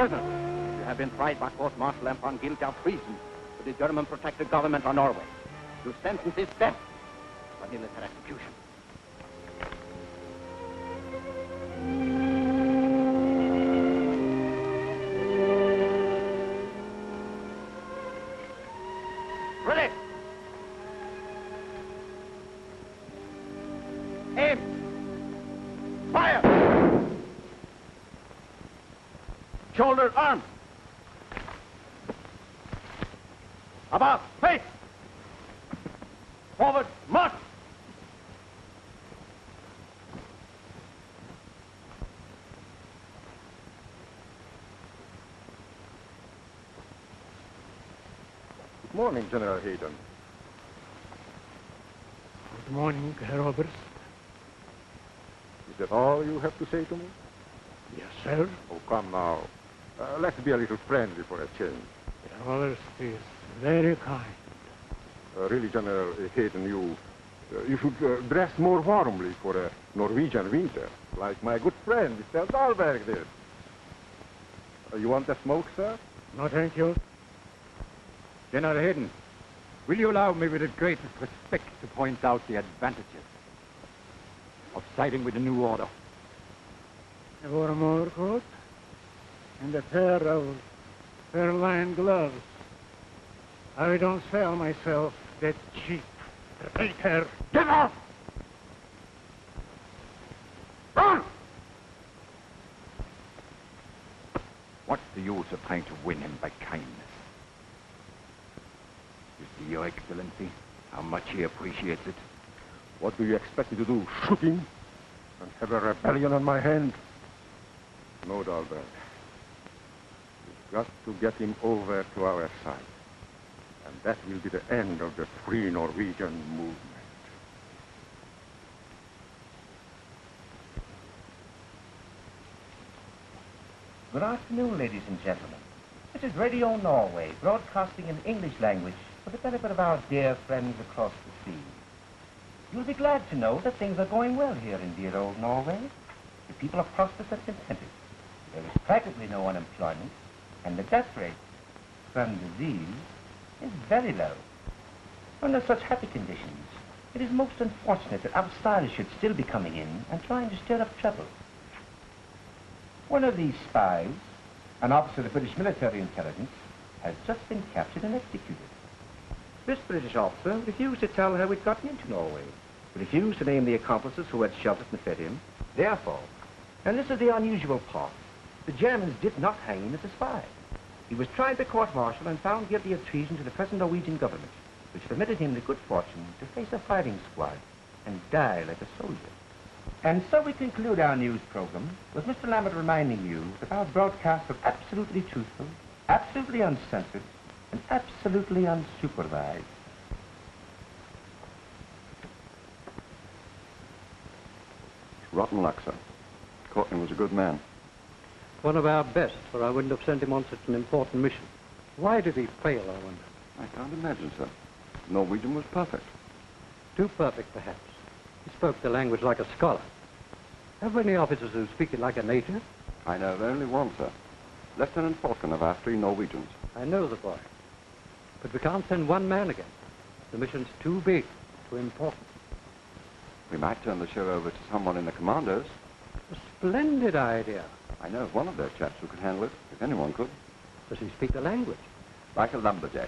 prisoners. You have been tried by court-martial and found guilty of treason to the German protected government of Norway. Your sentence is death for military execution. Ready! Aim! Fire! Shoulders, arms! About, face! Forward, march! Good morning, General Hayden. Good morning, Herr Oberst. Is that all you have to say to me? Yes, sir. Oh, come now. Let's be a little friendly for a change. Herr Oberst is very kind. Really, General Hayden, you should dress more warmly for a Norwegian winter, like my good friend, Mr. Dahlberg did. You want a smoke, sir? No, thank you. General Hayden, will you allow me with the greatest respect to point out the advantages of siding with the new order? A warm overcoat and a pair of fur-lined gloves. I don't sell myself that cheap. Traitor! Get off! Run! What's the use of trying to win him by kindness? You see, Your Excellency, how much he appreciates it. What do you expect me to do? Shoot him? And have a rebellion on my hand? No, Dahlberg. We've got to get him over to our side. And that will be the end of the Free Norwegian movement. Good afternoon, ladies and gentlemen. This is Radio Norway, broadcasting in English language for the benefit of our dear friends across the sea. You'll be glad to know that things are going well here in dear old Norway. The people are prosperous and contented. There is practically no unemployment, and the death rate from disease is very low. Under such happy conditions, it is most unfortunate that outsiders should still be coming in and trying to stir up trouble. One of these spies, an officer of the British military intelligence, has just been captured and executed. This British officer refused to tell how he'd gotten into Norway, refused to name the accomplices who had sheltered and fed him. Therefore, and this is the unusual part, the Germans did not hang him as a spy. He was tried by court-martial and found guilty of treason to the present Norwegian government, which permitted him the good fortune to face a fighting squad and die like a soldier. And so we conclude our news program with Mr. Lambert reminding you that our broadcasts are absolutely truthful, absolutely uncensored, and absolutely unsupervised. Rotten luck, sir. Courtney was a good man. One of our best, or I wouldn't have sent him on such an important mission. Why did he fail, I wonder? I can't imagine, sir. Norwegian was perfect. Too perfect, perhaps. He spoke the language like a scholar. Have we any officers who speak it like a native? I know of only one, sir. Lieutenant Falcon of our 3 Norwegians. I know the boy. But we can't send one man again. The mission's too big, too important. We might turn the show over to someone in the commandos. A splendid idea. I know of one of their chaps who could handle it, if anyone could. Does he speak the language? Like a lumberjack.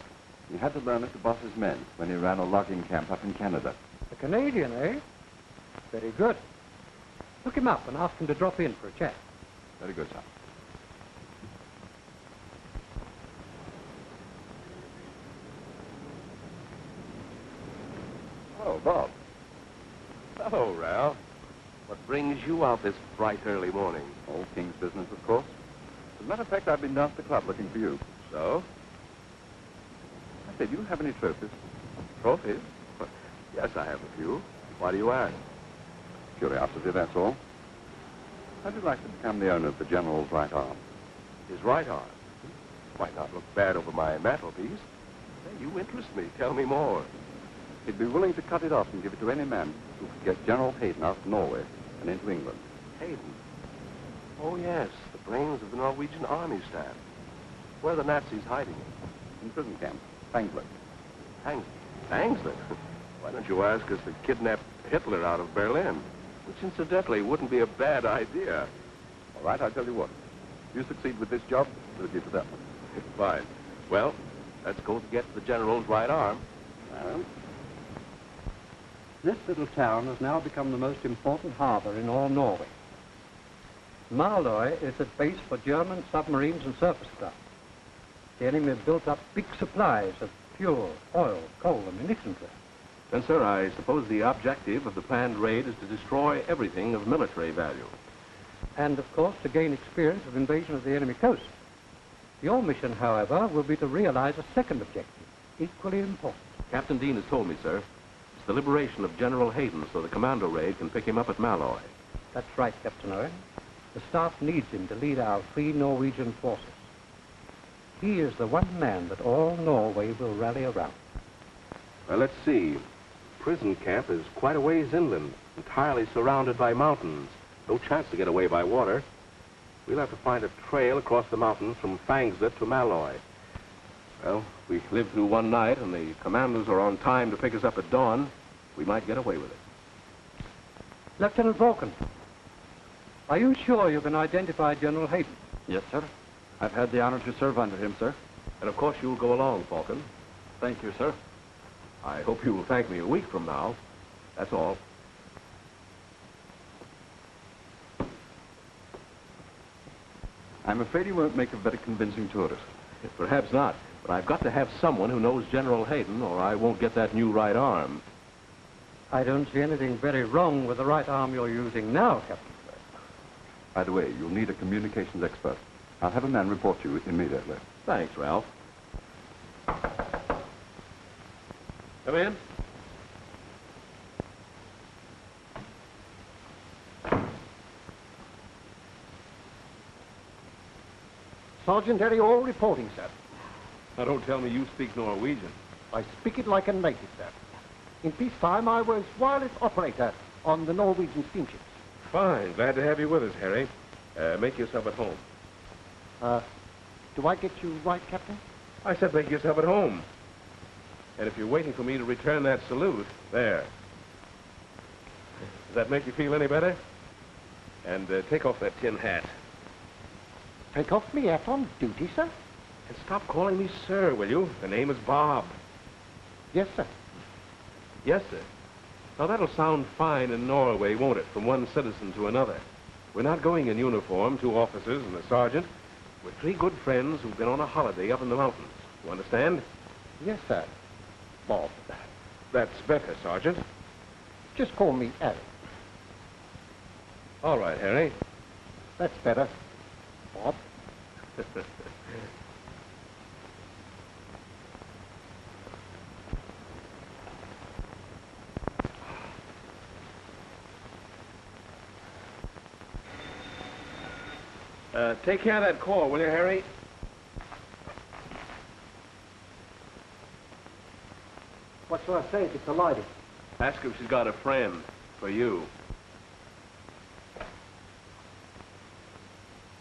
He had to learn it to boss his men when he ran a logging camp up in Canada. A Canadian, eh? Very good. Look him up and ask him to drop in for a chat. Very good, sir. Oh, Bob. Hello, Ralph. What brings you out this bright early morning? Old King's business, of course. As a matter of fact, I've been down to the club looking for you. So? I say, do you have any trophies? Trophies? Yes, I have a few. Why do you ask? Curiosity, that's all. How'd you like to become the owner of the General's right arm? His right arm. Might not look bad over my mantelpiece. Hey, you interest me. Tell me more. He'd be willing to cut it off and give it to any man who could get General Hayden out of Norway and into England. Hayden? Oh, yes, the brains of the Norwegian army staff. Where are the Nazis hiding him? In prison camp. Fangsler. Fangsler? Why don't you ask us to kidnap Hitler out of Berlin? Which, incidentally, wouldn't be a bad idea. All right, I'll tell you what. If you succeed with this job, we'll give you that one. Fine. Well, let's go to get the general's right arm. And This little town has now become the most important harbor in all Norway. Malloy is a base for German submarines and surface craft. The enemy have built up big supplies of fuel, oil, coal, and munitions there. Then, sir, I suppose the objective of the planned raid is to destroy everything of military value. And, of course, to gain experience of invasion of the enemy coast. Your mission, however, will be to realize a second objective, equally important. Captain Dean has told me, sir. It's the liberation of General Hayden so the commando raid can pick him up at Malloy. That's right, Captain Owen. The staff needs him to lead our free Norwegian forces. He is the one man that all Norway will rally around. Well, let's see. Prison camp is quite a ways inland, entirely surrounded by mountains. No chance to get away by water. We'll have to find a trail across the mountains from Fangsler to Malloy. Well, if we live through one night and the commandos are on time to pick us up at dawn, we might get away with it. Lieutenant Vulcan, are you sure you can identify General Hayden? Yes, sir. I've had the honor to serve under him, sir. And of course you'll go along, Falcon. Thank you, sir. I hope you will thank me a week from now. That's all. I'm afraid he won't make a very convincing tourist. Perhaps not, but I've got to have someone who knows General Hayden, or I won't get that new right arm. I don't see anything very wrong with the right arm you're using now, Captain. by the way, you'll need a communications expert. I'll have a man report you immediately. Thanks, Ralph. Come in. Sergeant Eriol reporting, sir. Now, don't tell me you speak Norwegian. I speak it like a native, sir. In peacetime, I was wireless operator on the Norwegian steamships. Fine. Glad to have you with us, Harry. Make yourself at home. Do I get you right, Captain? I said make yourself at home. And if you're waiting for me to return that salute, there. Does that make you feel any better? And take off that tin hat. Take off me hat on duty, sir? And stop calling me sir, will you? The name is Bob. Yes, sir. Yes, sir. Now, that'll sound fine in Norway, won't it, from one citizen to another? We're not going in uniform, 2 officers and a sergeant. We're 3 good friends who've been on a holiday up in the mountains. You understand? Yes, sir. Bob. That's better, Sergeant. Just call me Harry. All right, Harry. That's better. Bob. Take care of that call, will you, Harry? What shall I say if it's a lady? Ask her if she's got a friend for you.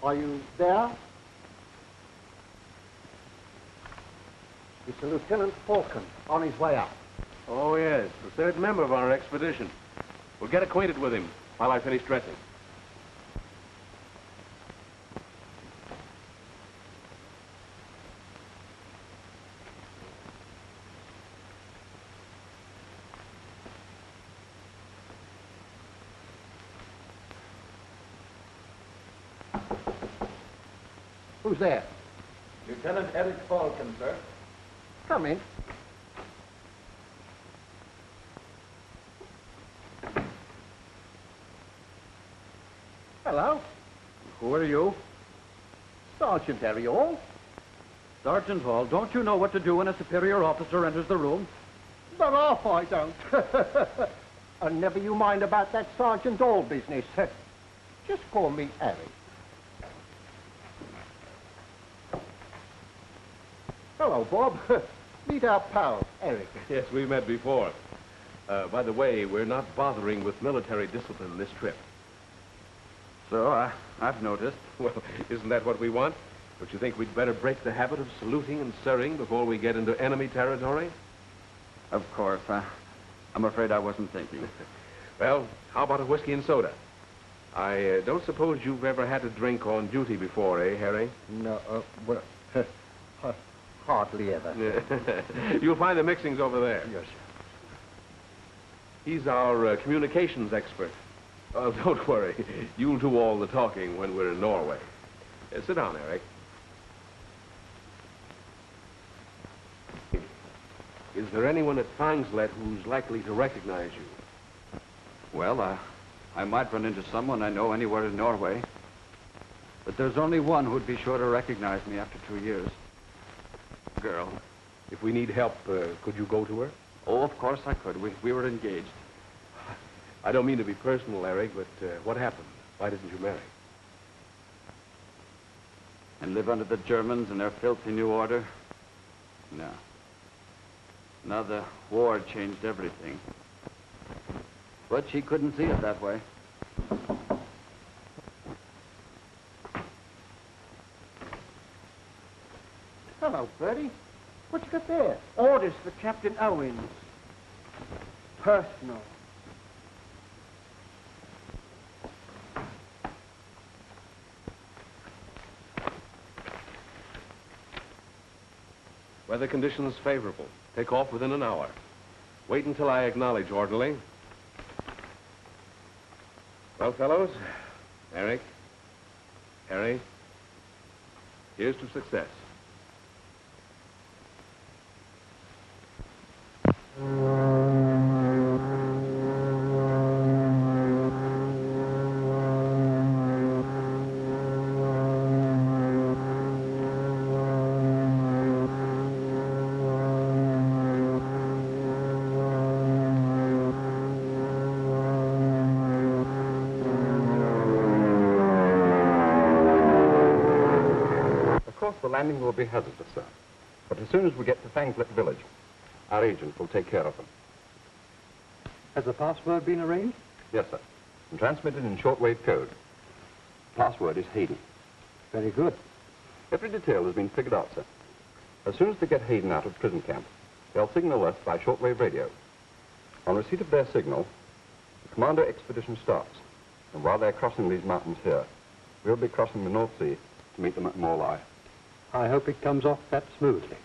Are you there? It's Lieutenant Falcon on his way out. Oh, yes, the 3rd member of our expedition. We'll get acquainted with him while I finish dressing. Who's there? Lieutenant Eric Falcon, sir. Come in. Hello. Who are you? Sergeant Eriol. Sergeant Hall, don't you know what to do when a superior officer enters the room? But off I don't. And never you mind about that Sergeant Hall business. Just call me Harry. Hello, Bob. Meet our pal, Eric. Yes, we met before. By the way, we're not bothering with military discipline this trip. So, I've noticed. Well, isn't that what we want? Don't you think we'd better break the habit of saluting and sirring before we get into enemy territory? Of course. I'm afraid I wasn't thinking. Well, how about a whiskey and soda? I don't suppose you've ever had a drink on duty before, eh, Harry? No, well, hardly ever. You'll find the mixings over there. Yes, sir. He's our communications expert. Oh, don't worry. You'll do all the talking when we're in Norway. Sit down, Eric. Is there anyone at Fangslet who's likely to recognize you? Well, I might run into someone I know anywhere in Norway. But there's only one who'd be sure to recognize me after 2 years. Girl. If we need help, could you go to her? Oh, of course I could. We were engaged. I don't mean to be personal, Eric, but what happened? Why didn't you marry? And live under the Germans and their filthy new order? No. Now the war changed everything. But she couldn't see it that way. Hello, Bertie. What you got there? Orders for Captain Owens. Personal. Weather conditions favorable. Take off within an hour. Wait until I acknowledge, orderly. Well, fellows, Eric, Harry, here's to success. The landing will be hazardous, sir. But as soon as we get to Fangslet village, our agent will take care of them. Has the password been arranged? Yes, sir. And transmitted in shortwave code. Password is Hayden. Very good. Every detail has been figured out, sir. As soon as they get Hayden out of prison camp, they'll signal us by shortwave radio. On receipt of their signal, the Commando expedition starts. And while they're crossing these mountains here, we'll be crossing the North Sea to meet them at Morlai. I hope it comes off that smoothly.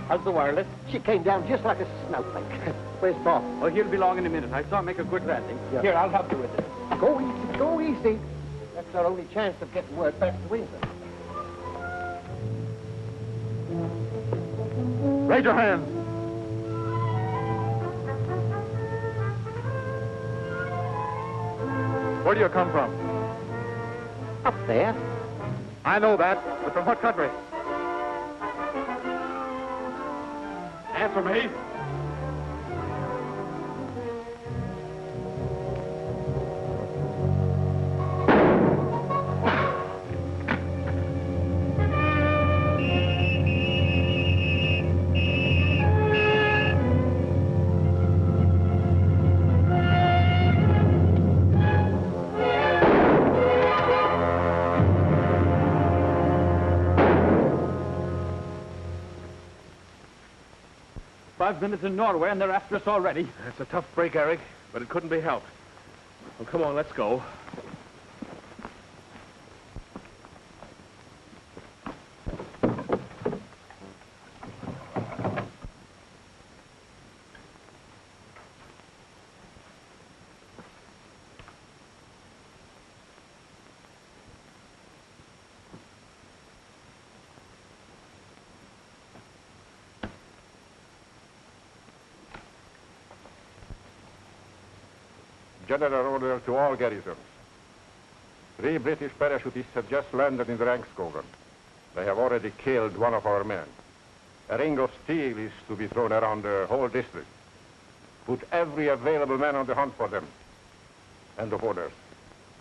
How's the wireless? She came down just like a snowflake. Where's Bob? Oh, he'll be along in a minute. I saw him make a good landing. Yeah. Here, I'll help you with it. Go easy, go easy. That's our only chance of getting word back to Windsor. Raise your hands. Where do you come from? Up there. I know that, but from what country? Answer me. "5 minutes in Norway, and they're after us already." That's a tough break, Eric, but it couldn't be helped. Well, come on, let's go. General order to all garrisons. 3 British parachutists have just landed in Rangskogen. They have already killed one of our men. A ring of steel is to be thrown around the whole district. Put every available man on the hunt for them. End of orders.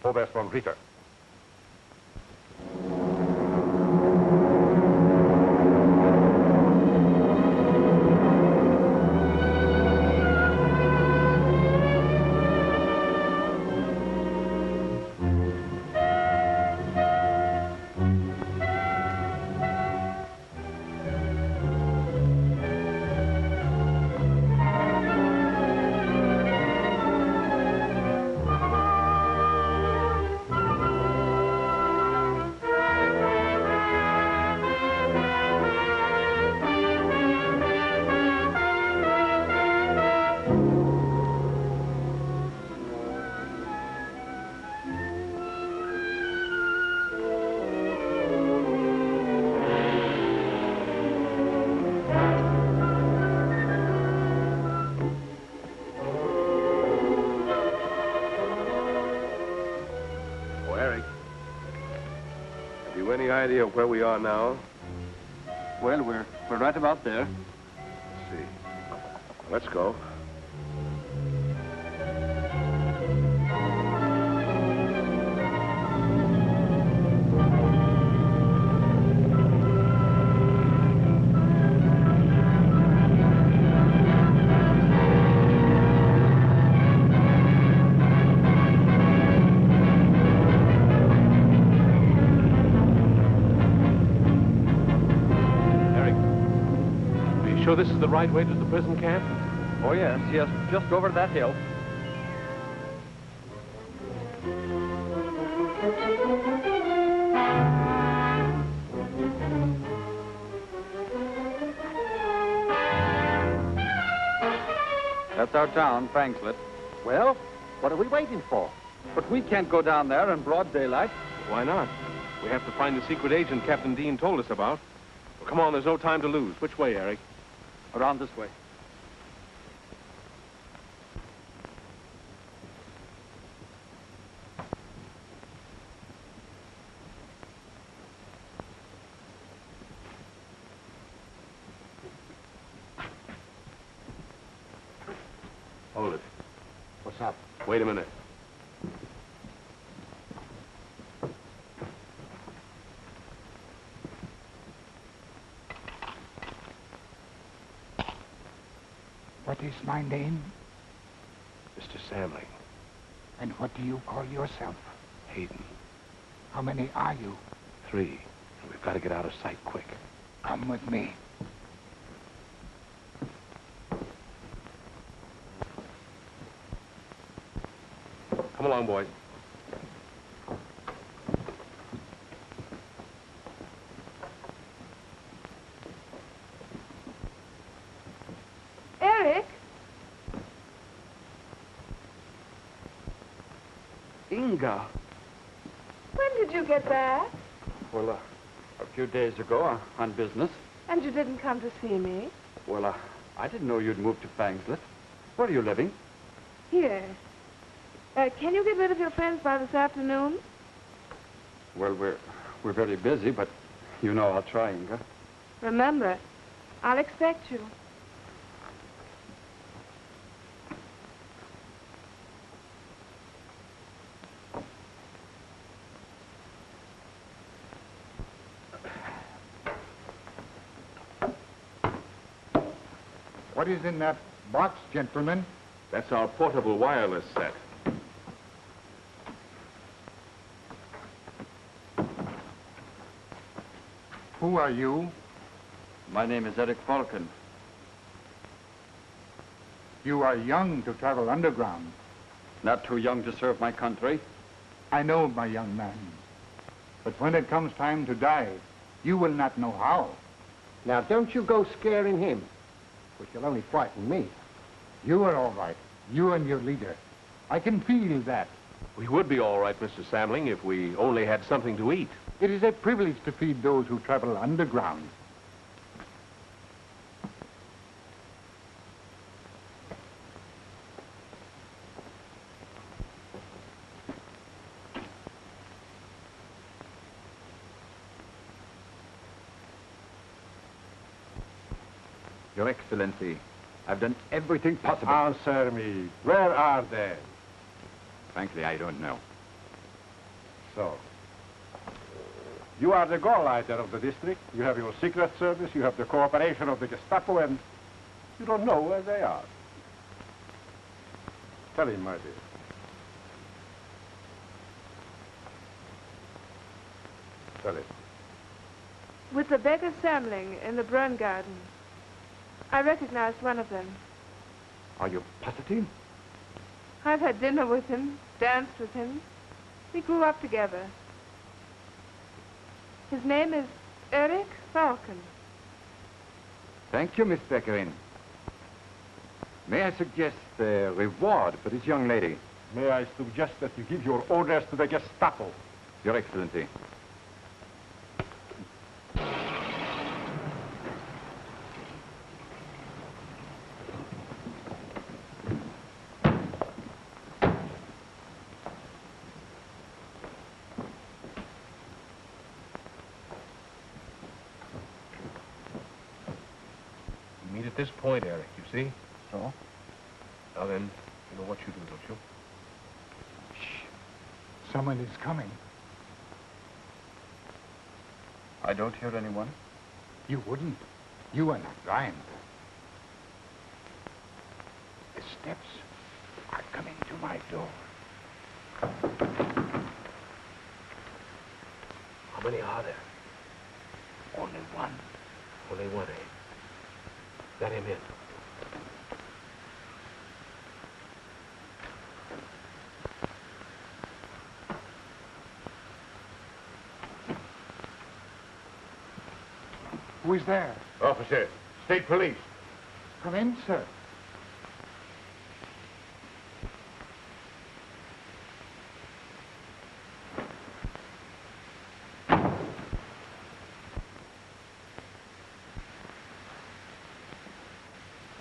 Oberst von Ritter. Any idea of where we are now? Well, we're right about there. Let's see. Let's go. Sure this is the right way to the prison camp? Oh, yes, just over that hill. That's our town, Fangslet. Well, what are we waiting for? But we can't go down there in broad daylight. Why not? We have to find the secret agent Captain Dean told us about. Well, come on, there's no time to lose. Which way, Eric? Around this way. Hold it. What's up? Wait a minute. What is my name? Mr. Samling. And what do you call yourself? Hayden. How many are you? 3. And we've got to get out of sight quick. Come with me. Come along, boys. Eric? Inga. When did you get back? Well, a few days ago on business. And you didn't come to see me? Well, I didn't know you'd moved to Fangslet. Where are you living? Here. Can you get rid of your friends by this afternoon? Well, we're very busy, but you know I'll try, Inga. Remember, I'll expect you. What is in that box, gentlemen? That's our portable wireless set. Who are you? My name is Eric Falcon. You are young to travel underground. Not too young to serve my country. I know, my young man. But when it comes time to die, you will not know how. Now, don't you go scaring him, which will only frighten me. You are all right. You and your leader. I can feel that. We would be all right, Mr. Samling, if we only had something to eat. It is a privilege to feed those who travel underground. Your Excellency, I've done everything possible. Answer me. Where are they? Frankly, I don't know. So, you are the Gauleiter of the district. You have your secret service. You have the cooperation of the Gestapo, and you don't know where they are. Tell him, my dear. Tell him. With the beggar Samling in the Brun Garden. I recognized one of them. Are you positive? I've had dinner with him, danced with him. We grew up together. His name is Eric Falcon. Thank you, Miss Beckerin. May I suggest a reward for this young lady? May I suggest that you give your orders to the Gestapo? Your Excellency. Meet at this point, Eric, you see? So? Now then, you know what you do, don't you? Shh. Someone is coming. I don't hear anyone. You wouldn't. You are not blind. The steps are coming to my door. How many are there? Only one. Only one, eh? Let him in. Who is there? Officer, state police. Come in, sir.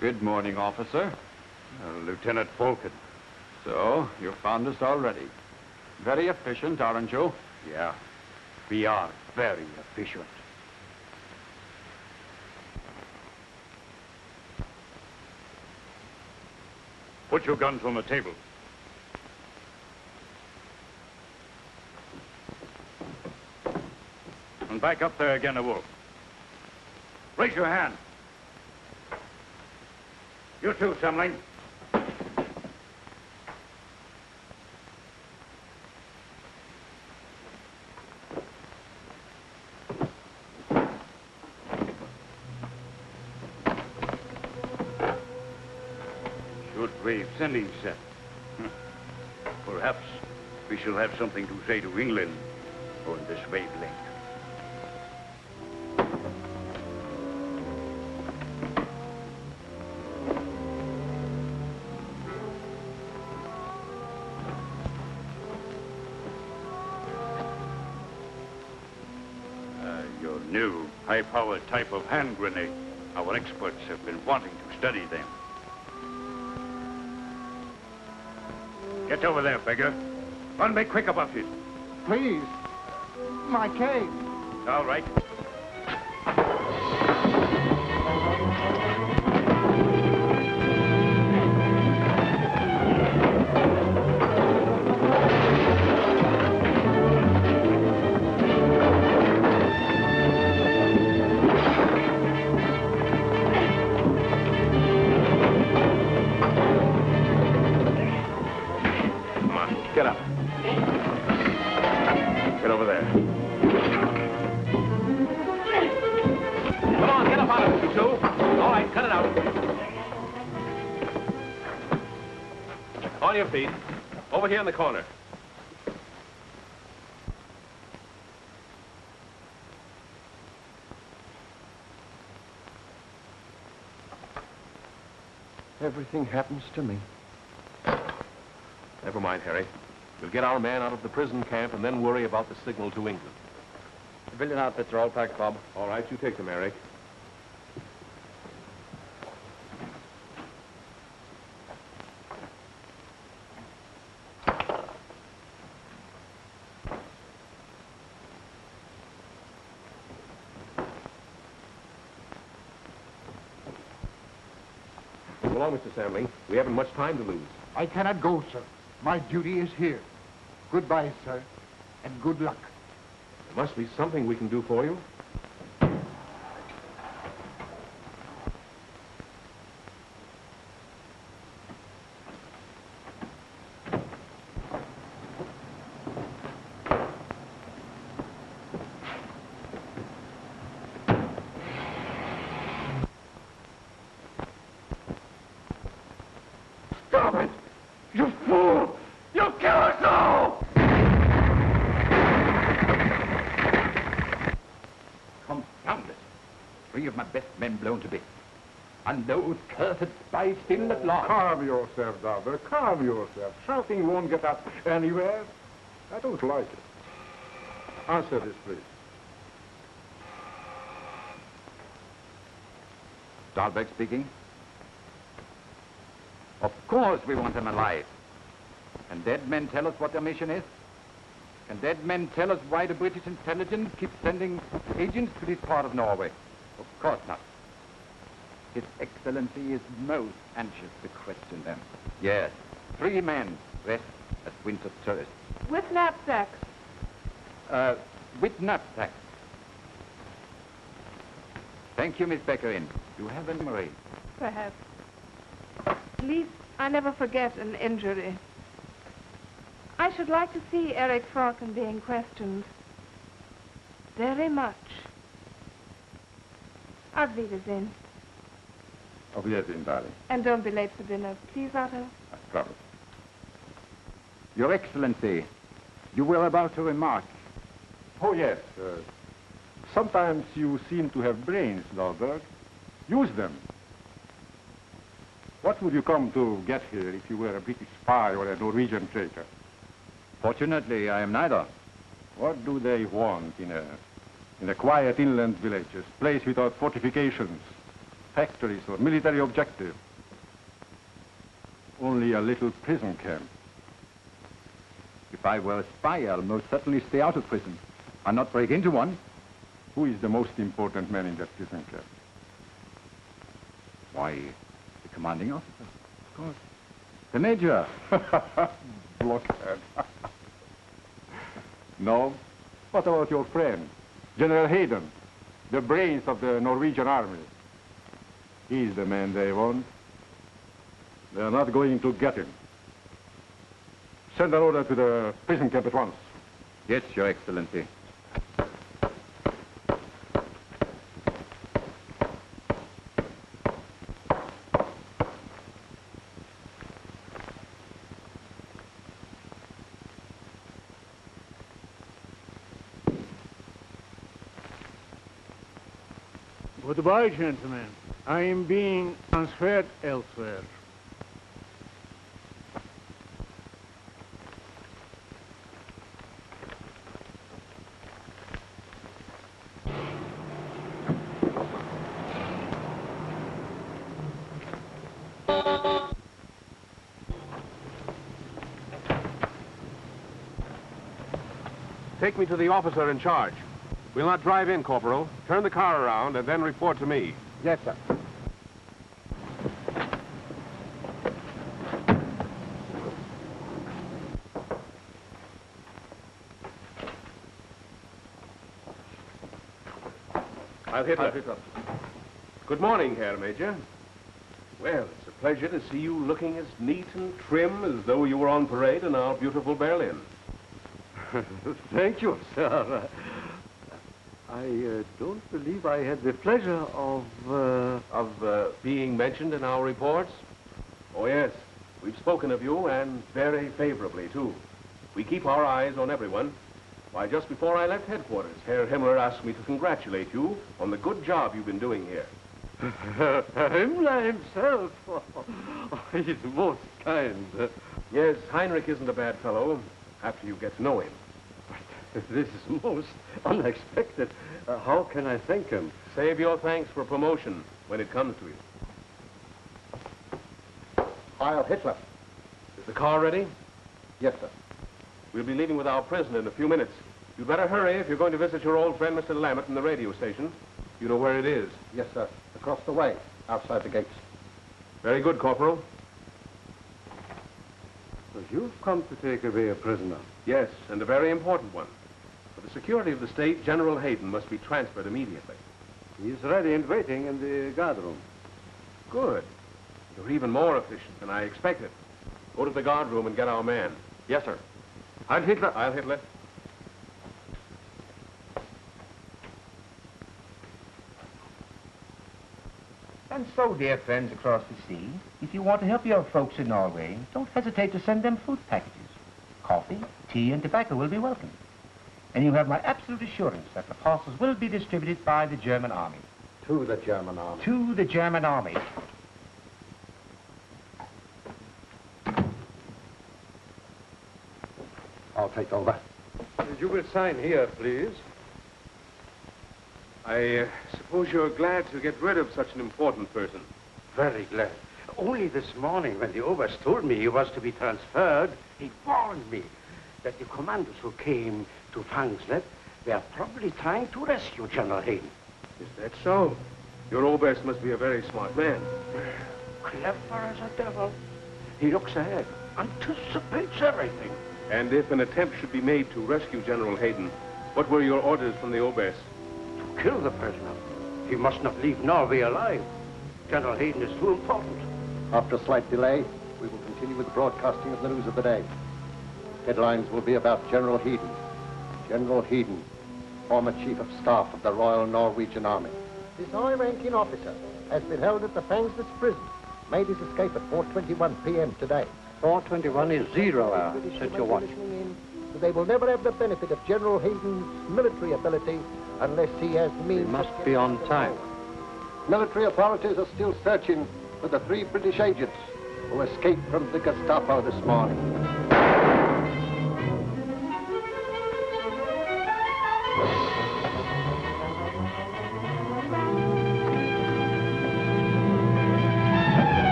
Good morning, officer. Lieutenant Falcon. So, you found us already. Very efficient, aren't you? Yeah, we are very efficient. Put your guns on the table. And back up there again, a wolf. Raise your hand. You too, Samling. Shortwave sending set. Perhaps we shall have something to say to England on this wavelength. Your new high-powered type of hand grenade. Our experts have been wanting to study them. Get over there, beggar. Run me quick about it. Please. My cane. All right. Get up. Get over there. Come on, get up out of it, you two. All right, cut it out. On your feet. Over here in the corner. Everything happens to me. Never mind, Harry. We'll get our man out of the prison camp and then worry about the signal to England. Civilian outfits are all packed, Bob. All right, you take them, Eric. So long, Mr. Samling. We haven't much time to lose. I cannot go, sir. My duty is here. Goodbye, sir, and good luck. There must be something we can do for you. Stop it! You fool! You kill us all! Confound it. 3 of my best men blown to bits. And those cursed spies still at large. Calm yourself, Dalbert. Calm yourself. Shouting won't get us anywhere. I don't like it. Answer this, please. Dahlberg speaking. Of course we want them alive. Can dead men tell us what their mission is? Can dead men tell us why the British intelligence keeps sending agents to this part of Norway? Of course not. His Excellency is most anxious to question them. Yes, 3 men dressed as winter tourists. With knapsacks. With knapsacks. Thank you, Miss Beckerin. You have a memory. Perhaps. At least I never forget an injury. I should like to see Eric Falcon being questioned. Very much. Auf Wiedersehen. Auf Wiedersehen, darling. And don't be late for dinner, please, Otto. I promise. Your Excellency, you were about to remark. Oh, yes. Sometimes you seem to have brains, Dahlberg. Use them. What would you come to get here if you were a British spy or a Norwegian traitor? Fortunately, I am neither. What do they want in a quiet inland village, a place without fortifications, factories, or military objective? Only a little prison camp. If I were a spy, I'll most certainly stay out of prison. I'll not break into one. Who is the most important man in that prison camp? Why, the commanding officer, of course. The major. Blockhead. No? What about your friend, General Hayden, the brains of the Norwegian army? He's the man they want. They're not going to get him. Send an order to the prison camp at once. Yes, Your Excellency. Goodbye, gentlemen. I am being transferred elsewhere. Take me to the officer in charge. We'll not drive in, Corporal. Turn the car around and then report to me. Yes, sir. I'll hit her. Good morning, Herr Major. Well, it's a pleasure to see you looking as neat and trim as though you were on parade in our beautiful Berlin. Thank you, sir. I don't believe I had the pleasure of being mentioned in our reports? Oh, yes. We've spoken of you, and very favorably, too. We keep our eyes on everyone. Why, just before I left headquarters, Herr Himmler asked me to congratulate you on the good job you've been doing here. Himmler himself. He's most kind. Yes, Heinrich isn't a bad fellow, after you get to know him. But this is most unexpected. How can I thank him? Save your thanks for promotion when it comes to it. Heil Hitler. Is the car ready? Yes, sir. We'll be leaving with our prisoner in a few minutes. You'd better hurry if you're going to visit your old friend, Mr. Lammett, in the radio station. You know where it is? Yes, sir. Across the way, outside the gates. Very good, Corporal. So you've come to take away a prisoner. Yes, and a very important one. For the security of the state, General Hayden must be transferred immediately. He's ready and waiting in the guard room. Good. You're even more efficient than I expected. Go to the guard room and get our man. Yes, sir. Heil Hitler. Heil Hitler. And so, dear friends across the sea, if you want to help your folks in Norway, don't hesitate to send them food packages. Coffee, tea, and tobacco will be welcome. And you have my absolute assurance that the parcels will be distributed by the German army. To the German army. To the German army. I'll take over. You will sign here, please. I suppose you're glad to get rid of such an important person. Very glad. Only this morning, when the Oberst told me he was to be transferred, he warned me that the commandos who came to Fangslet were probably trying to rescue General Hayden. Is that so? Your Oberst must be a very smart man. Clever as a devil. He looks ahead, anticipates everything. And if an attempt should be made to rescue General Hayden, what were your orders from the Oberst? To kill the prisoner. He must not leave Norway alive. General Hayden is too important. After a slight delay, we will continue with the broadcasting of the news of the day. Headlines will be about General Hayden. General Hayden, former Chief of Staff of the Royal Norwegian Army. This high-ranking officer has been held at the Fangslet prison. Made his escape at 4:21 p.m. today. 4:21 is 0 hour. Set your watch. They will never have the benefit of General Hayden's military ability unless he has means... We must be on time. Military authorities are still searching for the 3 British agents who escaped from the Gestapo this morning.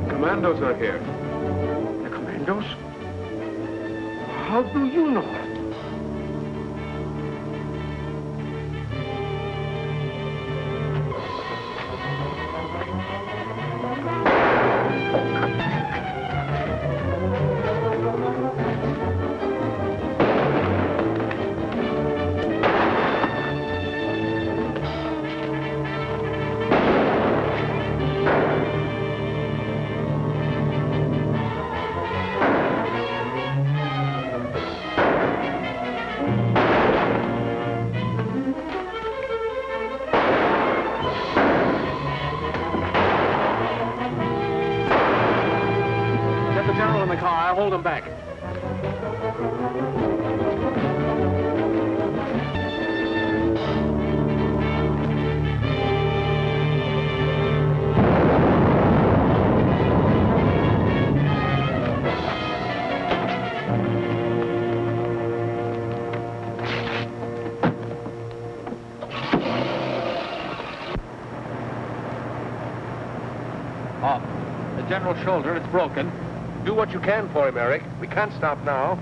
Commandos are here. The commandos? How do you know that? Hold them back. General's shoulder. It's broken. Do what you can for him, Eric. We can't stop now.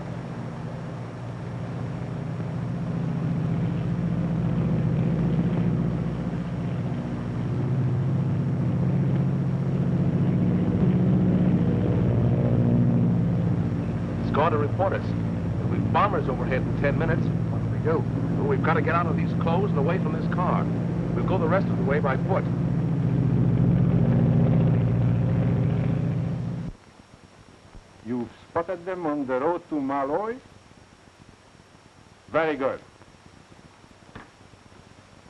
It's going to report us. There'll be bombers overhead in 10 minutes. What do we do? Well, we've got to get out of these clothes and away from this car. We'll go the rest of the way by foot. You've spotted them on the road to Malloy? Very good.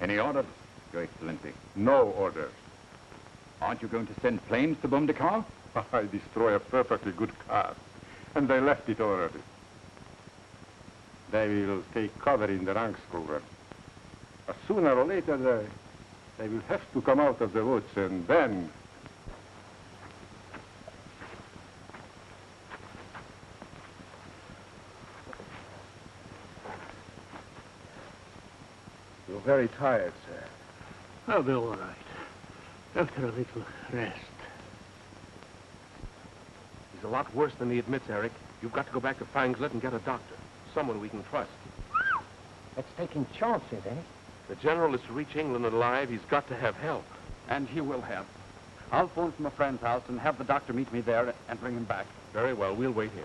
Any orders, Your Excellency? No orders. Aren't you going to send planes to bomb the car? I destroy a perfectly good car, and they left it already. They will take cover in the Rangsskogen. Sooner or later, they will have to come out of the woods, and then... You're very tired, sir. I'll be all right. After a little rest. He's a lot worse than he admits, Eric. You've got to go back to Fangslet and get a doctor. Someone we can trust. That's taking chances, eh? The General is to reach England alive. He's got to have help. And he will have. I'll phone from a friend's house and have the doctor meet me there and bring him back. Very well. We'll wait here.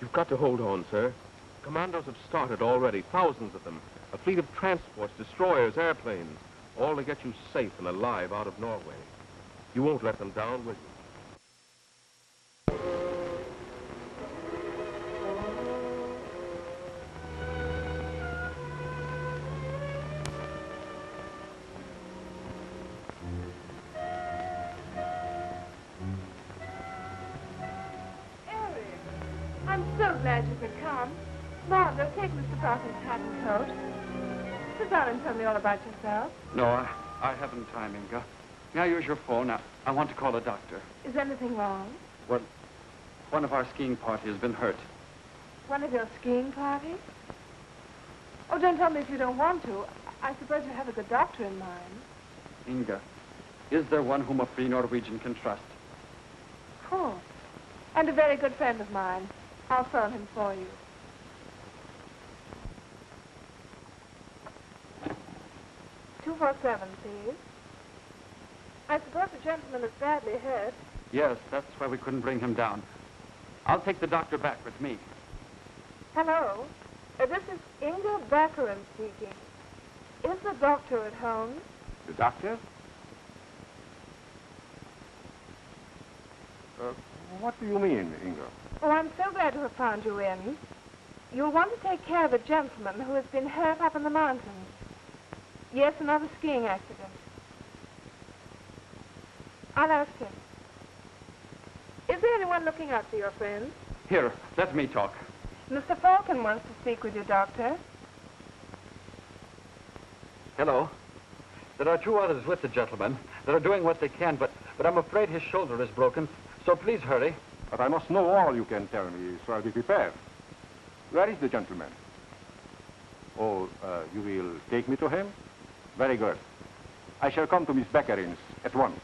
You've got to hold on, sir. Commandos have started already, thousands of them. A fleet of transports, destroyers, airplanes, all to get you safe and alive out of Norway. You won't let them down, will you? I'm so glad you could come. Margot, take Mr. Brocken's hat and coat. Sit down and tell me all about yourself. No, I haven't time, Inga. May I use your phone? I want to call a doctor. Is anything wrong? Well, one of our skiing party has been hurt. One of your skiing parties? Oh, don't tell me if you don't want to. I suppose you have a good doctor in mind. Inga, is there one whom a free Norwegian can trust? Of course. And a very good friend of mine. I'll phone him for you. "247, please. I suppose the gentleman is badly hurt. Yes, that's why we couldn't bring him down. I'll take the doctor back with me. Hello. This is Inga Baccarin speaking. Is the doctor at home? The doctor? What do you mean, Inga? Oh, I'm so glad to have found you in. You'll want to take care of a gentleman who has been hurt up in the mountains. Yes, another skiing accident. I'll ask him. Is there anyone looking after your friend? Here, let me talk. Mr. Falcon wants to speak with you, Doctor. Hello. There are two others with the gentleman that are doing what they can, but I'm afraid his shoulder is broken, so please hurry. But I must know all you can tell me, so I'll be prepared. Where is the gentleman? Oh, you will take me to him? Very good. I shall come to Miss Beccarin's at once.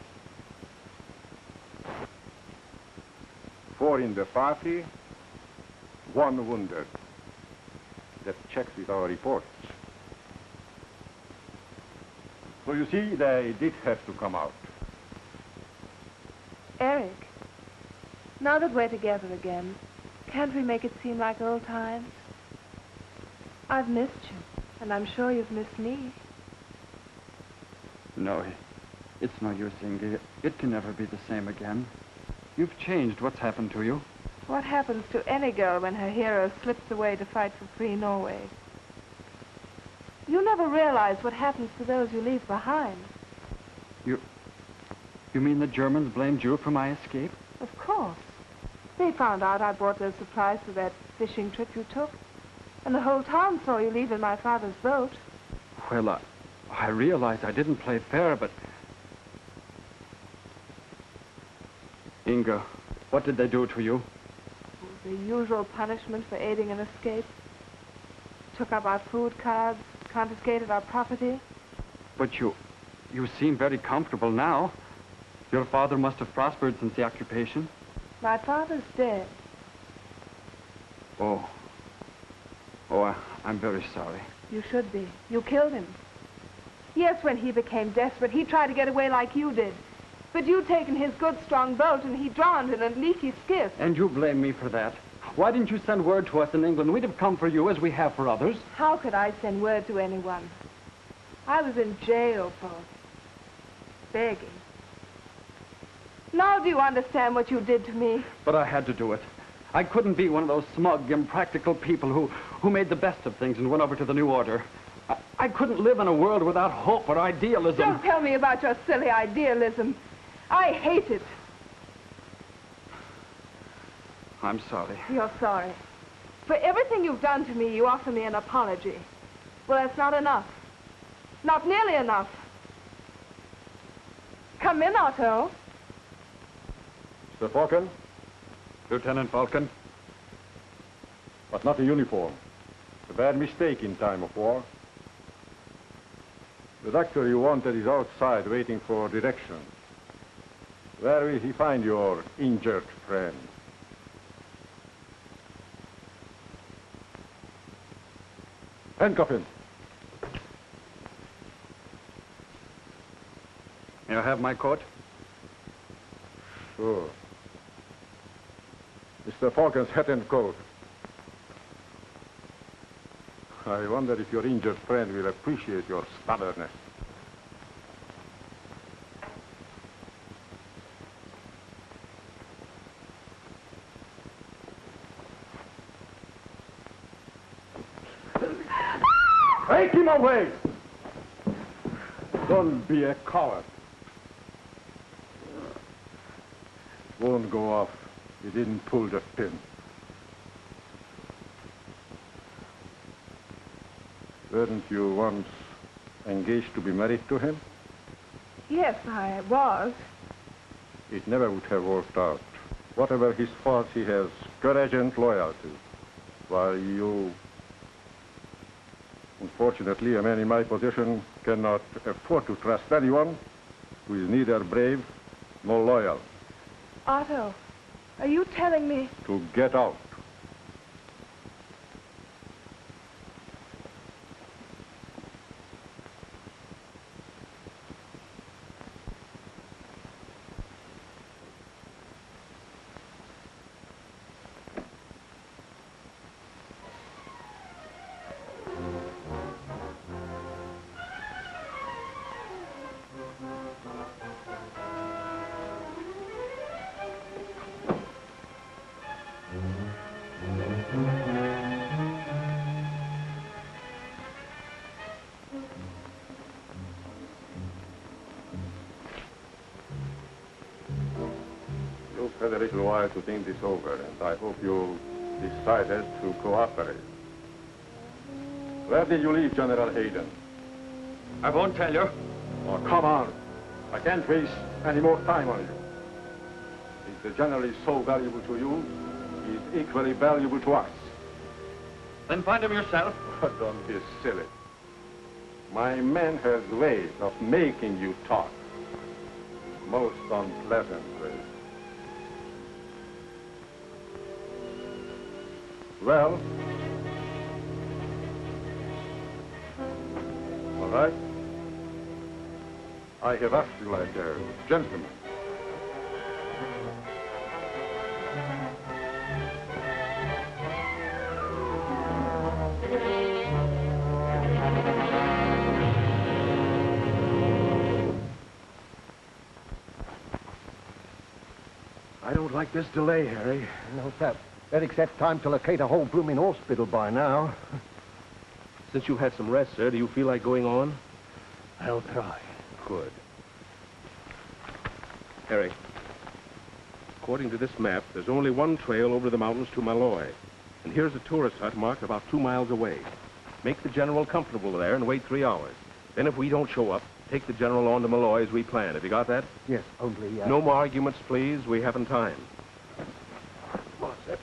4 in the party, 1 wounded. That checks with our reports. So you see, they did have to come out. Eric, now that we're together again, can't we make it seem like old times? I've missed you, and I'm sure you've missed me. No, it's no use, Inga. It can never be the same again. You've changed. What's happened to you? What happens to any girl when her hero slips away to fight for free Norway? You never realize what happens to those you leave behind. You mean the Germans blamed you for my escape? Of course. They found out I brought those supplies for that fishing trip you took. And the whole town saw you leave in my father's boat. Well, I realized I didn't play fair, but... Inga, what did they do to you? The usual punishment for aiding an escape. took up our food cards, confiscated our property. But you seem very comfortable now. Your father must have prospered since the occupation. My father's dead. Oh, I'm very sorry. You should be. You killed him. Yes, when he became desperate, he tried to get away like you did. But you'd taken his good, strong boat, and he drowned in a leaky skiff. And you blame me for that. Why didn't you send word to us in England? We'd have come for you as we have for others. How could I send word to anyone? I was in jail for begging. Now do you understand what you did to me? But I had to do it. I couldn't be one of those smug, impractical people who made the best of things and went over to the New Order. I couldn't live in a world without hope or idealism. Don't tell me about your silly idealism. I hate it. I'm sorry. You're sorry. For everything you've done to me, you offer me an apology. Well, that's not enough. Not nearly enough. Come in, Otto. Mr. Falcon? Lieutenant Falcon? But not a uniform. A bad mistake in time of war. The doctor you wanted is outside waiting for directions. Where will he find your injured friend? Handcuff him. May I have my coat? Sure. Mr. Falcon's hat and coat. I wonder if your injured friend will appreciate your stubbornness. Take him away! Don't be a coward. Won't go off. He didn't pull the pin. Weren't you once engaged to be married to him? Yes, I was. It never would have worked out. Whatever his faults, he has courage and loyalty. While you... Unfortunately, a man in my position cannot afford to trust anyone who is neither brave nor loyal. Otto, are you telling me? To get out. You've had a little while to think this over, and I hope you decided to cooperate. Where did you leave General Hayden? I won't tell you. Oh, come on. I can't waste any more time on you. If the general is so valuable to you, he is equally valuable to us. Then find him yourself. Oh, don't be silly. My man has ways of making you talk. Most unpleasant ways. Well? All right. I have asked you like a gentleman. I don't like this delay, Harry. No, sir. Eric's had time to locate a whole blooming hospital by now. Since you've had some rest, sir, do you feel like going on? I'll try. Good. Harry, according to this map, there's only one trail over the mountains to Malloy. And here's a tourist hut marked about 2 miles away. Make the general comfortable there and wait 3 hours. Then if we don't show up, take the general on to Malloy as we planned. Have you got that? Yes, only... No more arguments, please. We haven't time. Come on, sir.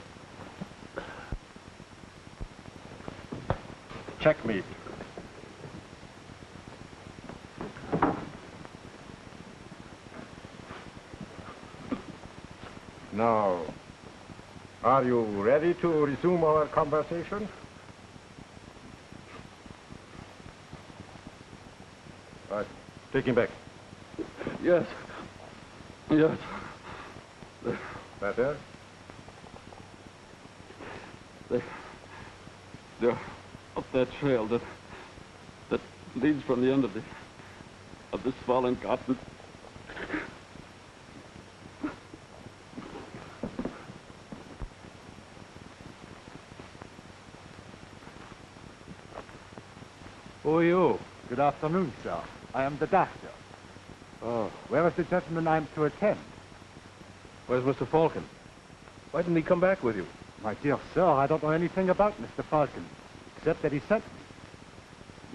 checkmate. Now, are you ready to resume our conversation? Right. Take him back. Yes. Yes. Better? They're up that trail that leads from the end of this fallen cotton. Who are you? Good afternoon, sir. I am the doctor. Oh. Where is the gentleman I am to attend? Where's Mr. Falcon? Why didn't he come back with you? My dear sir, I don't know anything about Mr. Falcon, except that he sent me.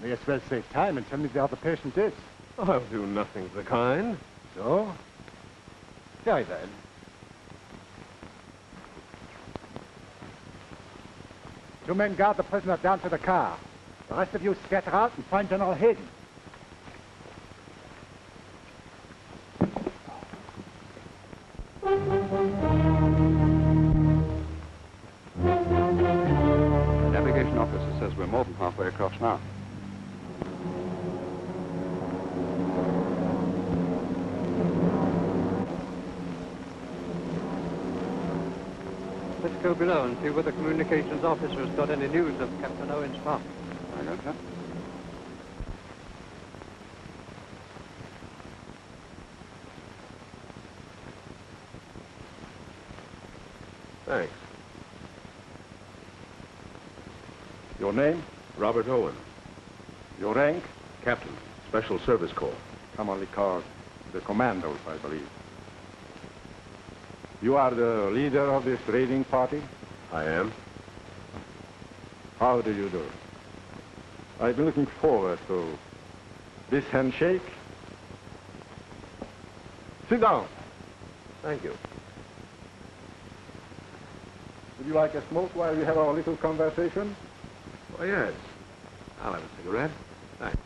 May as well save time and tell me where the patient is. I'll do nothing of the kind. So? Very well. Two men guard the prisoner down to the car. The rest of you scatter out and find General Hayden. The navigation officer says we're more than halfway across now. Let's go below and see whether the communications officer's got any news of Captain Owen's farm. I got that. Thanks. Your name? Robert Owen, Your rank? Captain, Special Service Corps. Commonly called the commandos, I believe. You are the leader of this raiding party? I am. How do you do? I've been looking forward to this handshake. Sit down. Thank you. Would you like a smoke while we have our little conversation? Oh, yes. I'll have a cigarette. Thanks.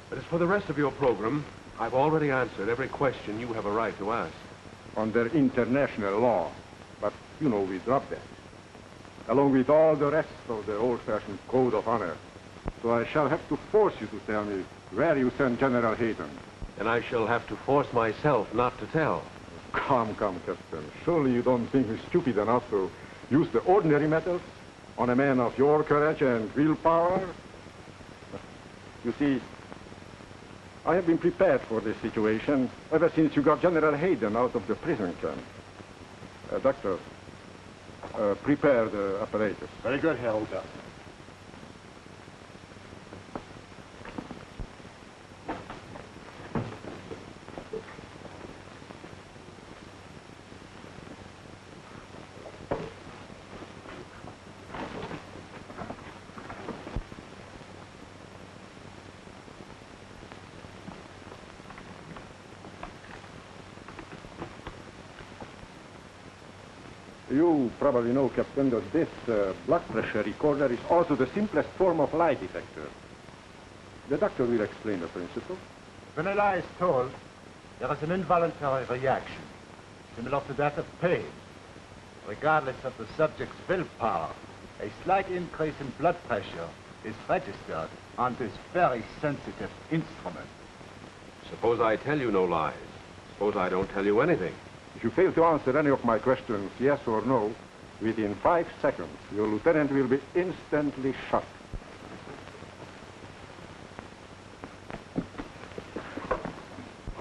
But as for the rest of your program, I've already answered every question you have a right to ask. Under international law. But, you know, we dropped that. Along with all the rest of the old-fashioned code of honor. So I shall have to force you to tell me where you sent General Hayden. And I shall have to force myself not to tell. Come, Captain. Surely you don't think me stupid enough to use the ordinary methods on a man of your courage and willpower? You see, I have been prepared for this situation ever since you got General Hayden out of the prison camp. Doctor, prepare the apparatus. Very good, Helga. You probably know, Captain, that this blood pressure recorder is also the simplest form of lie detector. The doctor will explain the principle. When a lie is told, there is an involuntary reaction, similar to that of pain. Regardless of the subject's willpower, a slight increase in blood pressure is registered on this very sensitive instrument. Suppose I tell you no lies. Suppose I don't tell you anything. If you fail to answer any of my questions, yes or no, within 5 seconds, your lieutenant will be instantly shot.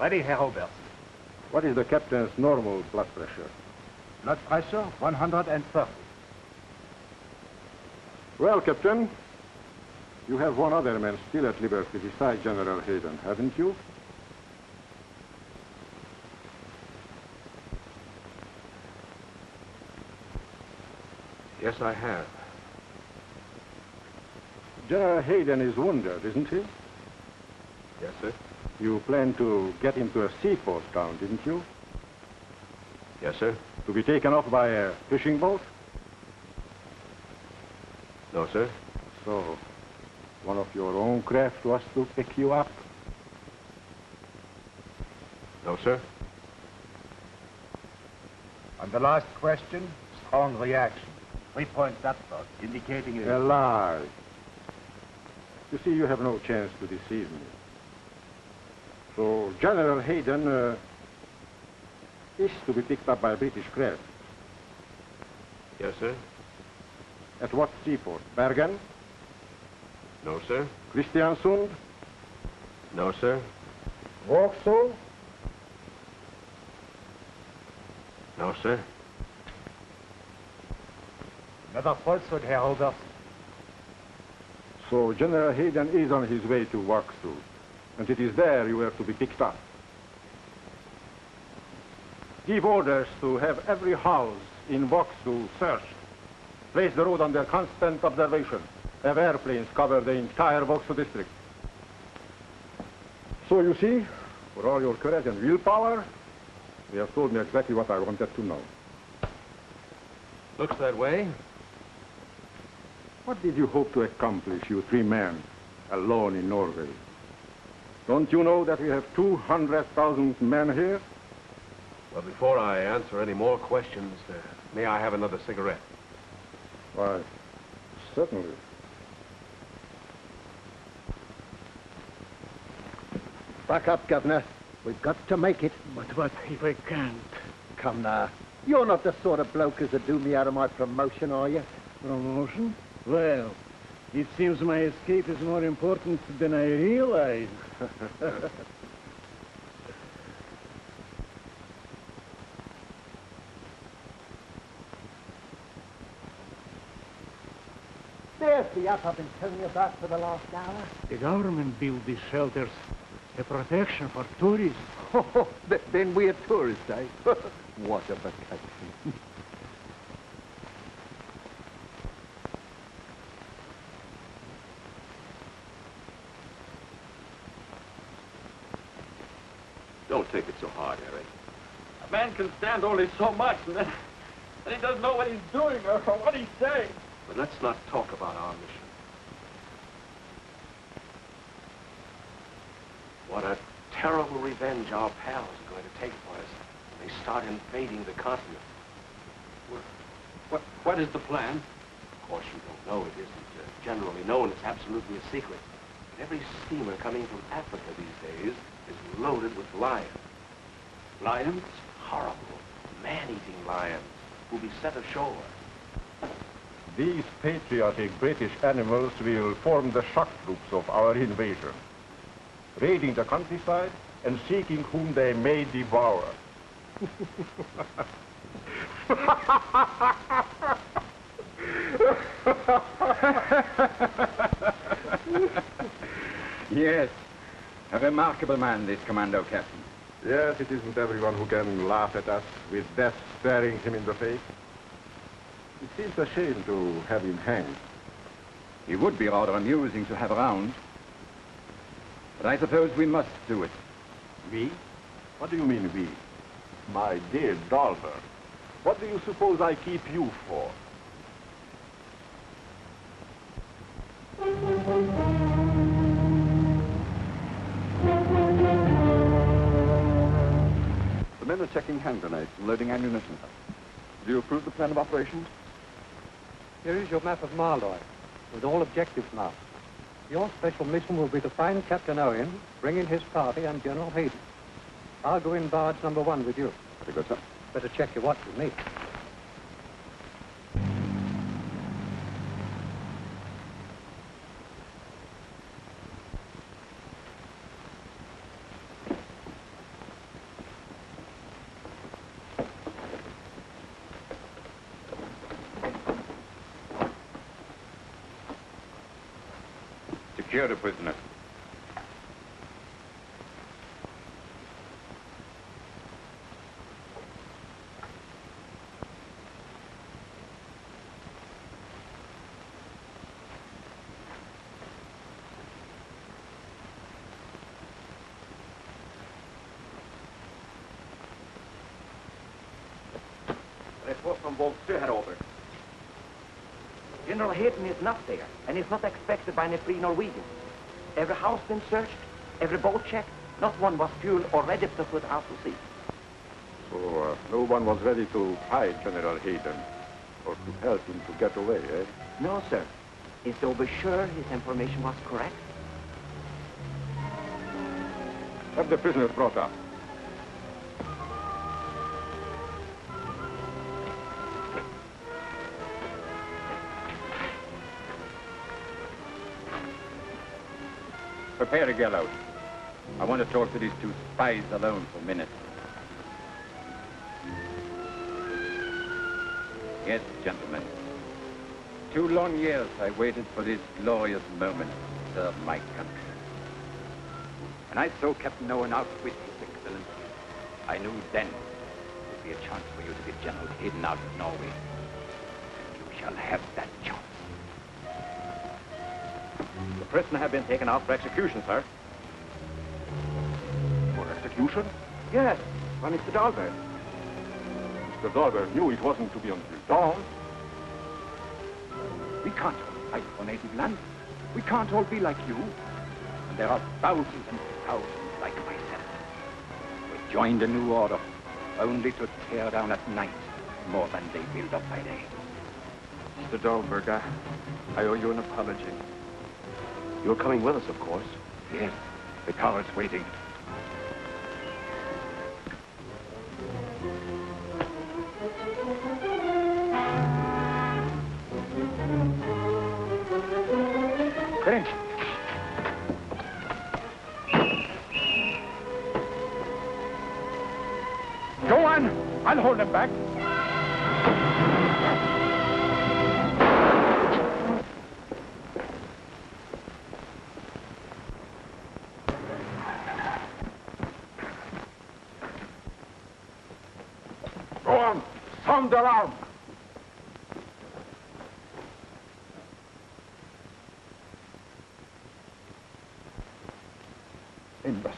Ready, Herr Oberst. What is the captain's normal blood pressure? Blood pressure, 130. Well, Captain, you have one other man still at liberty besides General Hayden, haven't you? Yes, I have. General Hayden is wounded, isn't he? Yes, sir. You planned to get him to a seaport town, didn't you? Yes, sir. To be taken off by a fishing boat? No, sir. So, one of your own craft was to pick you up? No, sir. On the last question, strong reaction. 3 points upward, indicating A lie. You see, you have no chance to deceive me. So, General Hayden is to be picked up by a British craft. Yes, sir. At what seaport? Bergen? No, sir. Kristiansund? No, sir. Vauxhall? No, sir. Another falsehood, Herr Oberst. So General Hayden is on his way to Vauxhall, and it is there you are to be picked up. Give orders to have every house in Vauxhall searched. Place the road under constant observation. Have airplanes cover the entire Vauxhall district. So you see, for all your courage and willpower, you have told me exactly what I wanted to know. Looks that way. What did you hope to accomplish, you 3 men, alone in Norway? Don't you know that we have 200,000 men here? Well, before I answer any more questions, may I have another cigarette? Why, certainly. Back up, Governor. We've got to make it. But what if I can't? Come now. You're not the sort of bloke as would do me out of my promotion, are you? Promotion? Well, it seems my escape is more important than I realize. There's the yacht I've been telling you about for the last hour. The government built these shelters, a protection for tourists. Oh, then we're tourists, eh? What a vacation. Don't take it so hard, Eric. A man can stand only so much, and then he doesn't know what he's doing or what he's saying. But let's not talk about our mission. What a terrible revenge our pals are going to take for us when they start invading the continent. What is the plan? Of course, you don't know. It isn't generally known. It's absolutely a secret. But every steamer coming from Africa these days is loaded with lions. Lions? Horrible, man-eating lions who'll be set ashore. These patriotic British animals will form the shock troops of our invasion, raiding the countryside and seeking whom they may devour. Yes, a remarkable man, this commando captain. Yes, it isn't everyone who can laugh at us with death staring him in the face. It seems a shame to have him hanged. He would be rather amusing to have around. But I suppose we must do it. We? What do you mean, we? My dear Dolver, what do you suppose I keep you for? The men are checking hand grenades and loading ammunition. Do you approve the plan of operations? Here is your map of Marloy, with all objectives marked. Your special mission will be to find Captain Owen, bring in his party, and General Hayden. I'll go in barge number 1 with you. Very good, sir. Better check your watch with me. Secure the prisoner. Report from Vauxhall, Herr Oberst. In General Hayden is not there, and is not expected by any free Norwegians. Every house been searched, every boat checked. Not one was fueled or ready to put out to sea. So no one was ready to fight General Hayden or to help him to get away, eh? No, sir. Is Dover sure his information was correct? Have the prisoners brought up. Prepare a gallows. I want to talk to these two spies alone for a minute. Yes, gentlemen. 2 long years I waited for this glorious moment to serve my country. And I saw Captain Owen out with His Excellency. I knew then there would be a chance for you to get General Hayden out of Norway. And you shall have that chance. The prisoner have been taken out for execution, sir. For execution? Yes, by Mr. Dahlberg. Mr. Dahlberg knew it wasn't to be until dawn. We can't all fight for native land. We can't all be like you. And there are thousands and thousands like myself. We joined a new order, only to tear down at night more than they build up by day. Mr. Dahlberg, I owe you an apology. You're coming with us, of course. Yes, the car is waiting. French. Go on. I'll hold them back. Go on. Sound the alarm. Imbecile.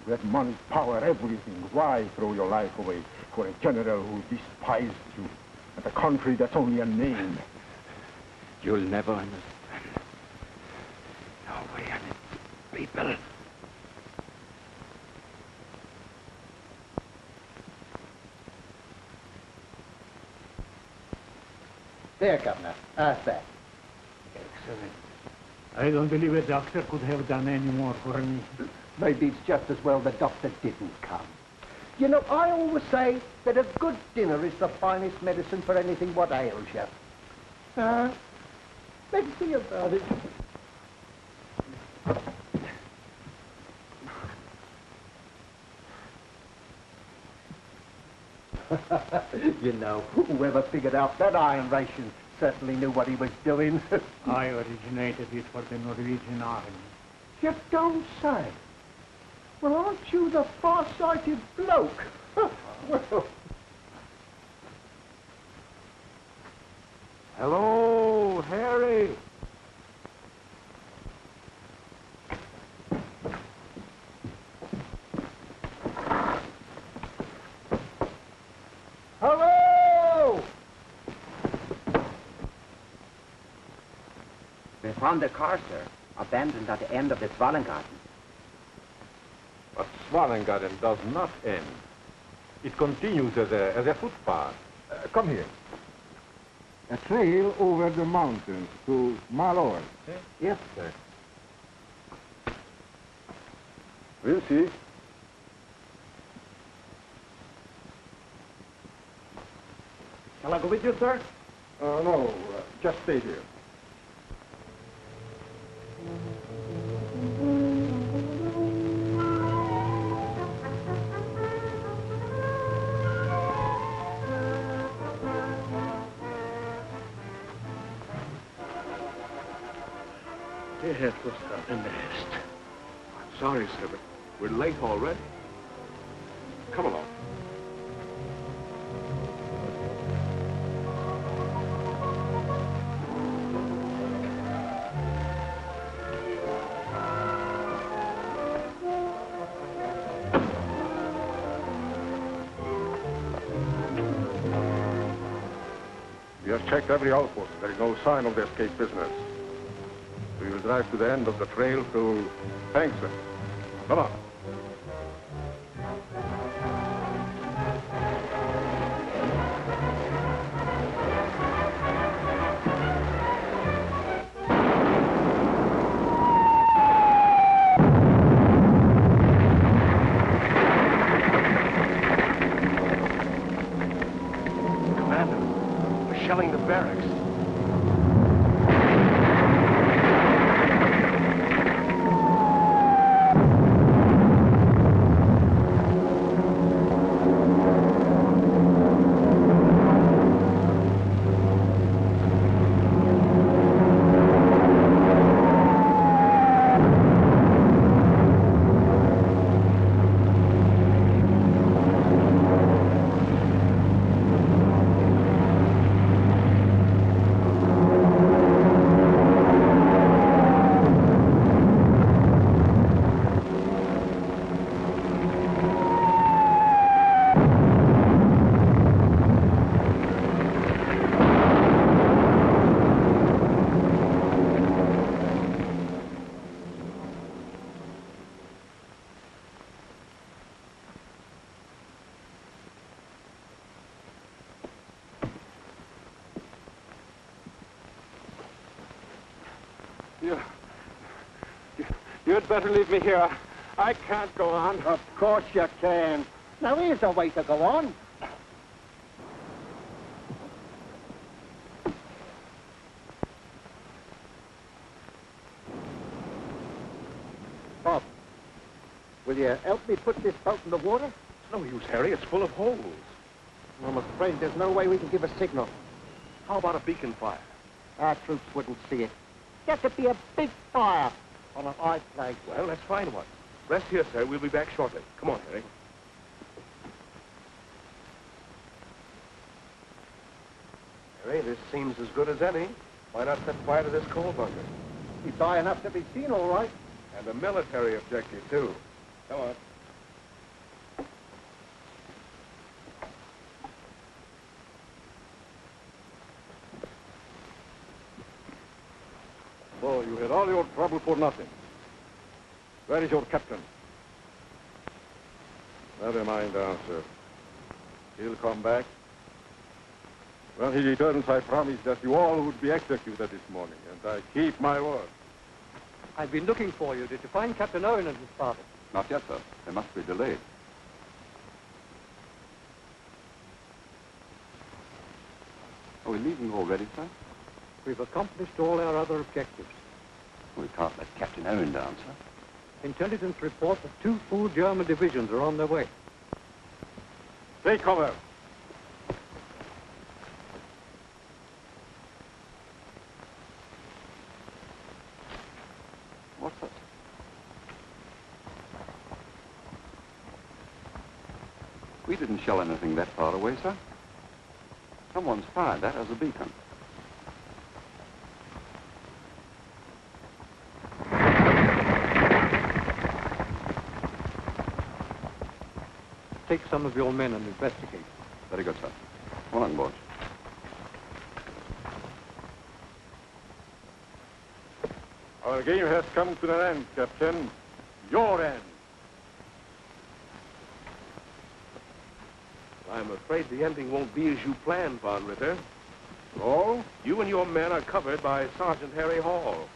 You had money, power, everything. Why throw your life away for a general who despised you and a country that's only a name? You'll never understand. Norway and its people. There, Governor. Ask that. Excellent. I don't believe a doctor could have done any more for me. Maybe it's just as well the doctor didn't come. You know, I always say that a good dinner is the finest medicine for anything what ails you. Let's see about it. You know, whoever figured out that iron ration certainly knew what he was doing. I originated it for the Norwegian army. You don't say. Well, aren't you the far-sighted bloke? Well... Hello, Harry. Hello! We found the car, sir, abandoned at the end of the Svalengarden. But Svalengarden does not end. It continues as a footpath. Come here. A trail over the mountains to Malor. Yes, sir. We'll see. Shall I go with you, sir? No, just stay here. It was the nest. I'm sorry, sir, but we're late already. Come along. We have checked every outpost. There is no sign of the escape prisoners. We will drive to the end of the trail to Fanksville. Come on. Shelling the barracks. You'd better leave me here. I can't go on. Of course you can. Now, here's a way to go on. Bob, will you help me put this boat in the water? It's no use, Harry. It's full of holes. I'm afraid there's no way we can give a signal. How about a beacon fire? Our troops wouldn't see it. Got to be a big fire on a high place. Well, let's find one. Rest here, sir. We'll be back shortly. Come on, Harry. Harry, this seems as good as any. Why not set fire to this coal bunker? He's high enough to be seen, all right. And a military objective, too. Come on. So you had all your trouble for nothing. Where is your captain? Never mind the answer. He'll come back. When he returns, I promise that you all would be executed this morning, and I keep my word. I've been looking for you. Did you find Captain Owen and his party? Not yet, sir. They must be delayed. Are we leaving already, sir? We've accomplished all our other objectives. We can't let Captain Owen down, sir. Intelligence report that 2 full German divisions are on their way. Take cover. What's that? We didn't shell anything that far away, sir. Someone's fired that as a beacon. Take some of your men and investigate. Very good, sir. Come along, boys. Our game has come to an end, Captain. Your end. I'm afraid the ending won't be as you planned, Von Ritter. Oh? You and your men are covered by Sergeant Harry Hall.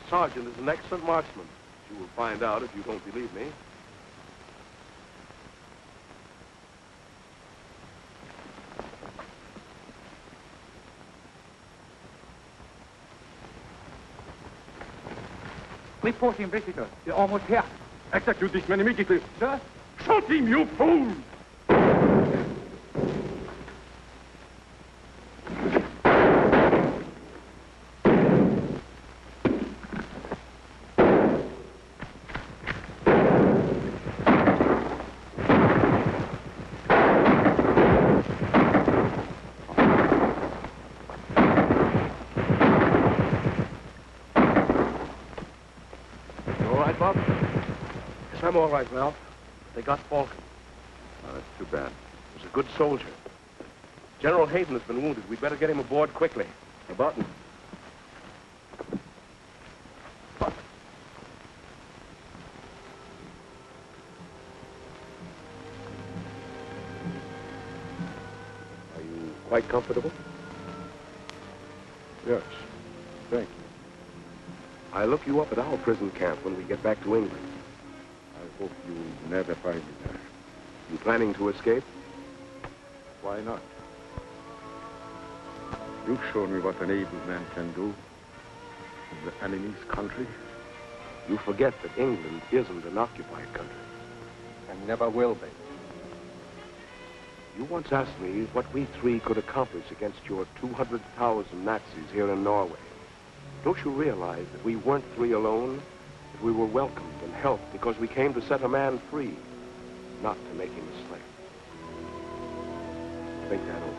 The sergeant is an excellent marksman. You will find out if you don't believe me. Reporting visitors. They're almost here. Execute this man immediately. Sir? Shoot him, you fool! I'm all right, Ralph. They got Falcon. Oh, that's too bad. He was a good soldier. General Hayden has been wounded. We'd better get him aboard quickly. A button. Are you quite comfortable? Yes, thank you. I'll look you up at our prison camp when we get back to England. I hope you never find me there. You planning to escape? Why not? You've shown me what an able man can do in the enemy's country. You forget that England isn't an occupied country. And never will be. You once asked me what we three could accomplish against your 200,000 Nazis here in Norway. Don't you realize that we weren't three alone? That we were welcomed and helped because we came to set a man free, not to make him a slave. Think that over.